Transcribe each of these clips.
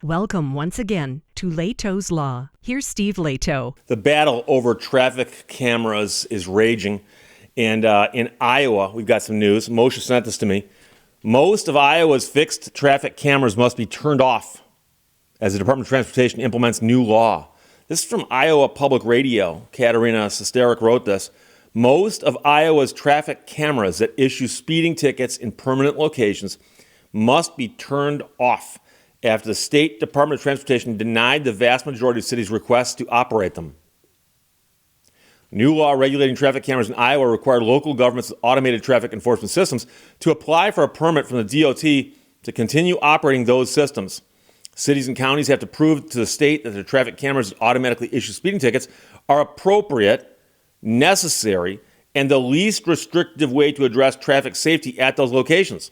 Welcome once again to Lehto's Law. Here's Steve Lehto. The battle over traffic cameras is raging. And in Iowa, we've got some news. Moshe sent this to me. Most of Iowa's fixed traffic cameras must be turned off as the Department of Transportation implements new law. This is from Iowa Public Radio. Katerina Sesterik wrote this. Most of Iowa's traffic cameras that issue speeding tickets in permanent locations must be turned off after the State Department of Transportation denied the vast majority of cities' requests to operate them. New law regulating traffic cameras in Iowa required local governments with automated traffic enforcement systems to apply for a permit from the DOT to continue operating those systems. Cities and counties have to prove to the state that their traffic cameras that automatically issue speeding tickets are appropriate, necessary, and the least restrictive way to address traffic safety at those locations.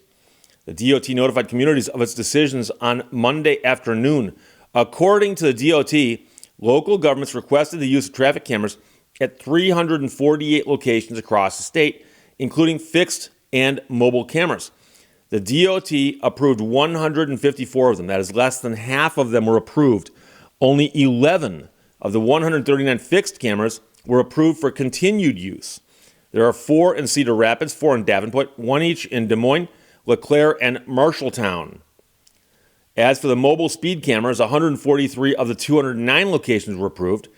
The DOT notified communities of its decisions on Monday afternoon. According to the DOT, local governments requested the use of traffic cameras at 348 locations across the state, including fixed and mobile cameras. The DOT approved 154 of them. That is, less than half of them were approved. Only 11 of the 139 fixed cameras were approved for continued use. There are 4 in Cedar Rapids, 4 in Davenport, 1 each in Des Moines, LeClaire, and Marshalltown. As for the mobile speed cameras, 143 of the 209 locations were approved.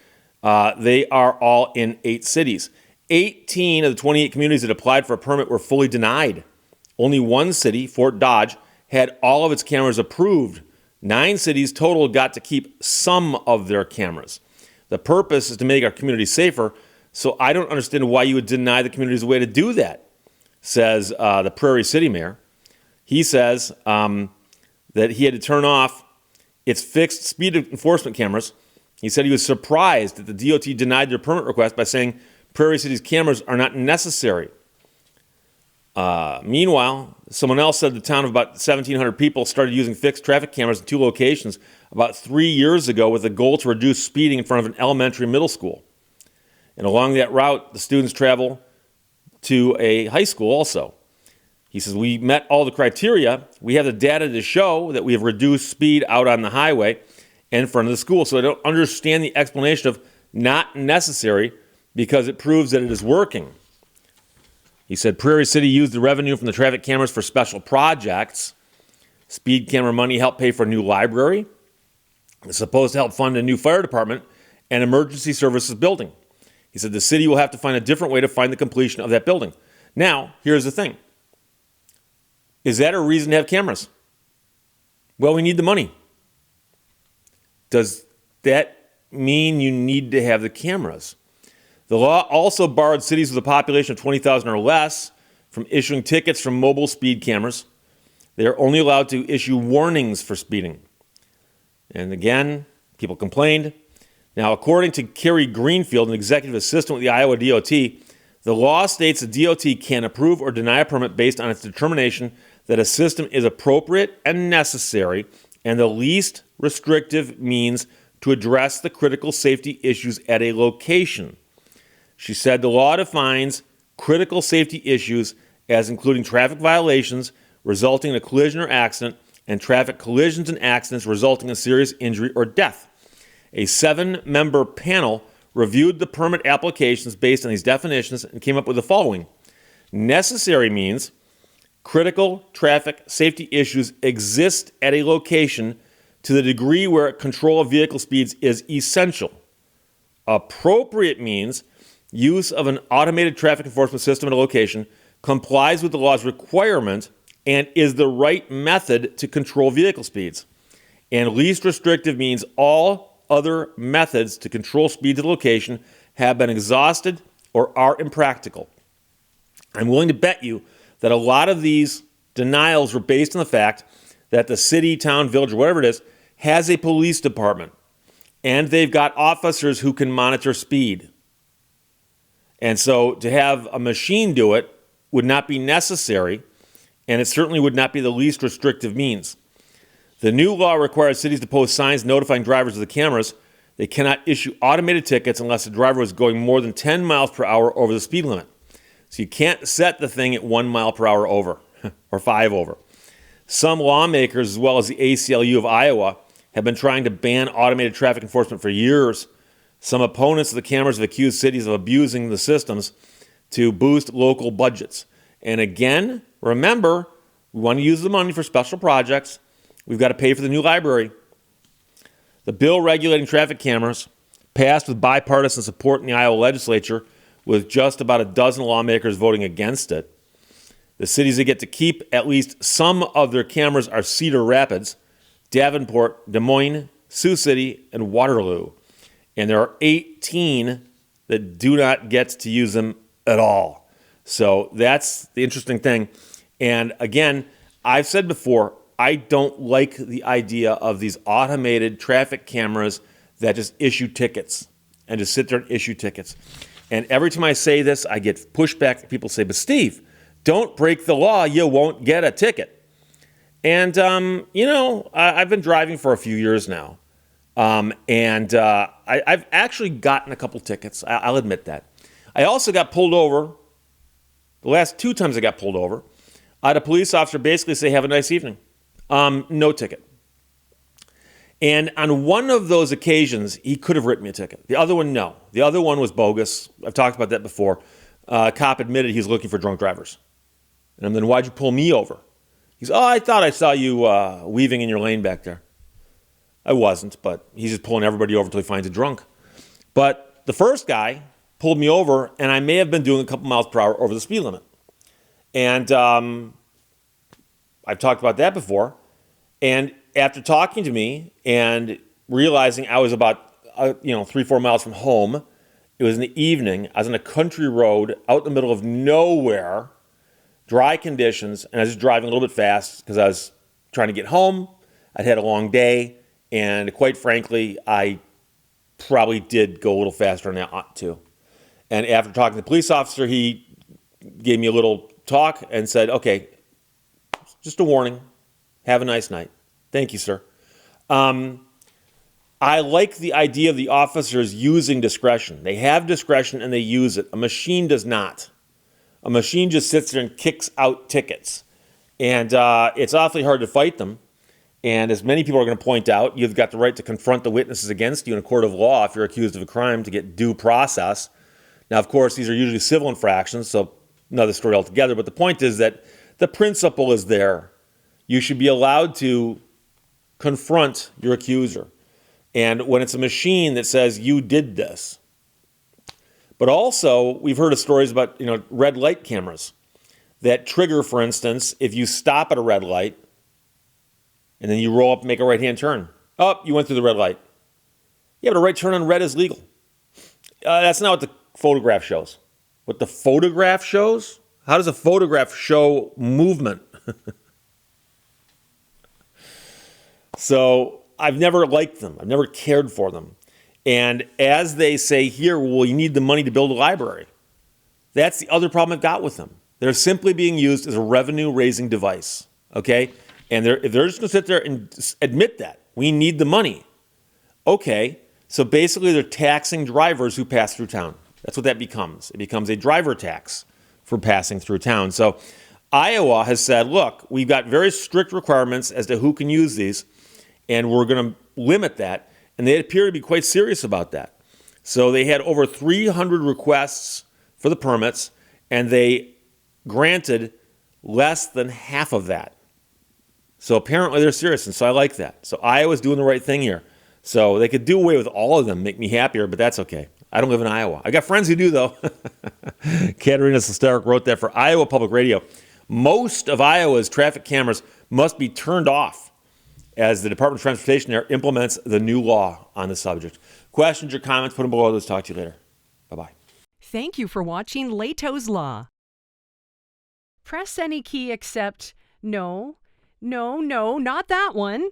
They are all in 8 cities. 18 of the 28 communities that applied for a permit were fully denied. Only 1 city, Fort Dodge, had all of its cameras approved. 9 cities total got to keep some of their cameras. The purpose is to make our community safer, so I don't understand why you would deny the communities a way to do that, says the Prairie City mayor. He says that he had to turn off its fixed speed enforcement cameras. He said he was surprised that the DOT denied their permit request by saying Prairie City's cameras are not necessary. Meanwhile, someone else said the town of about 1,700 people started using fixed traffic cameras in 2 locations about 3 years ago with a goal to reduce speeding in front of an elementary and middle school. And along that route, the students travel to a high school also. He says, we met all the criteria. We have the data to show that we have reduced speed out on the highway in front of the school. So I don't understand the explanation of not necessary because it proves that it is working. He said Prairie City used the revenue from the traffic cameras for special projects. Speed camera money helped pay for a new library. It's supposed to help fund a new fire department and emergency services building. He said the city will have to find a different way to find the completion of that building. Now, here's the thing. Is that a reason to have cameras? Well, we need the money. Does that mean you need to have the cameras? The law also barred cities with a population of 20,000 or less from issuing tickets from mobile speed cameras. They are only allowed to issue warnings for speeding. And again, people complained. Now, according to Kerry Greenfield, an executive assistant with the Iowa DOT, the law states the DOT can approve or deny a permit based on its determination that a system is appropriate and necessary and the least restrictive means to address the critical safety issues at a location. She said the law defines critical safety issues as including traffic violations resulting in a collision or accident and traffic collisions and accidents resulting in serious injury or death. A 7-member panel reviewed the permit applications based on these definitions and came up with the following. Necessary means critical traffic safety issues exist at a location to the degree where control of vehicle speeds is essential. Appropriate means use of an automated traffic enforcement system at a location complies with the law's requirement and is the right method to control vehicle speeds. And least restrictive means all other methods to control speeds at a location have been exhausted or are impractical. I'm willing to bet you that a lot of these denials were based on the fact that the city, town, village, or whatever it is, has a police department, and they've got officers who can monitor speed. And so to have a machine do it would not be necessary, and it certainly would not be the least restrictive means. The new law requires cities to post signs notifying drivers of the cameras. They cannot issue automated tickets unless the driver was going more than 10 miles per hour over the speed limit. So you can't set the thing at 1 mile per hour over or 5 over. Some lawmakers, as well as the ACLU of Iowa, have been trying to ban automated traffic enforcement for years. Some opponents of the cameras have accused cities of abusing the systems to boost local budgets. And again, remember, we want to use the money for special projects. We've got to pay for the new library. The bill regulating traffic cameras passed with bipartisan support in the Iowa legislature, with just about a dozen lawmakers voting against it. The cities that get to keep at least some of their cameras are Cedar Rapids, Davenport, Des Moines, Sioux City, and Waterloo. And there are 18 that do not get to use them at all. So that's the interesting thing. And again, I've said before, I don't like the idea of these automated traffic cameras that just issue tickets and just sit there and issue tickets. And every time I say this, I get pushback from people who say, but Steve, don't break the law, you won't get a ticket. And, I've been driving for a few years now. I've actually gotten a couple tickets. I'll admit that. I also got pulled over. The last 2 times I got pulled over, I had a police officer basically say, have a nice evening. No ticket. And on one of those occasions, he could have written me a ticket. The other one, no. The other one was bogus. I've talked about that before. A cop admitted he was looking for drunk drivers. And then, why'd you pull me over? He's, I thought I saw you weaving in your lane back there. I wasn't, but he's just pulling everybody over until he finds a drunk. But the first guy pulled me over, and I may have been doing a couple miles per hour over the speed limit. And I've talked about that before. And after talking to me and realizing I was about 3-4 miles from home, it was in the evening. I was on a country road out in the middle of nowhere, dry conditions, and I was just driving a little bit fast because I was trying to get home. I'd had a long day, and quite frankly, I probably did go a little faster than I ought to. And after talking to the police officer, he gave me a little talk and said, okay, just a warning. Have a nice night. Thank you, sir. I like the idea of the officers using discretion. They have discretion and they use it. A machine does not. A machine just sits there and kicks out tickets. And it's awfully hard to fight them. And as many people are going to point out, you've got the right to confront the witnesses against you in a court of law if you're accused of a crime to get due process. Now, of course, these are usually civil infractions, so another story altogether. But the point is that the principle is there. You should be allowed to confront your accuser. And when it's a machine that says you did this. But also, we've heard of stories about, red light cameras that trigger, for instance, if you stop at a red light and then you roll up and make a right-hand turn. Oh, you went through the red light. Yeah, but a right turn on red is legal. That's not what the photograph shows. What the photograph shows? How does a photograph show movement? So I've never liked them. I've never cared for them. And as they say here, well, you need the money to build a library. That's the other problem I've got with them. They're simply being used as a revenue-raising device, okay? And if they're just going to sit there and admit that, we need the money. Okay, so basically they're taxing drivers who pass through town. That's what that becomes. It becomes a driver tax for passing through town. So Iowa has said, look, we've got very strict requirements as to who can use these, and we're going to limit that. And they appear to be quite serious about that. So they had over 300 requests for the permits, and they granted less than half of that. So apparently they're serious, and so I like that. So Iowa's doing the right thing here. So they could do away with all of them, make me happier, but that's okay. I don't live in Iowa. I got friends who do, though. Katerina Sosteric wrote that for Iowa Public Radio. Most of Iowa's traffic cameras must be turned off as the Department of Transportation there implements the new law on the subject. Questions or comments, put them below. Let's talk to you later. Bye-bye. Thank you for watching Lehto's Law. Press any key except no, not that one.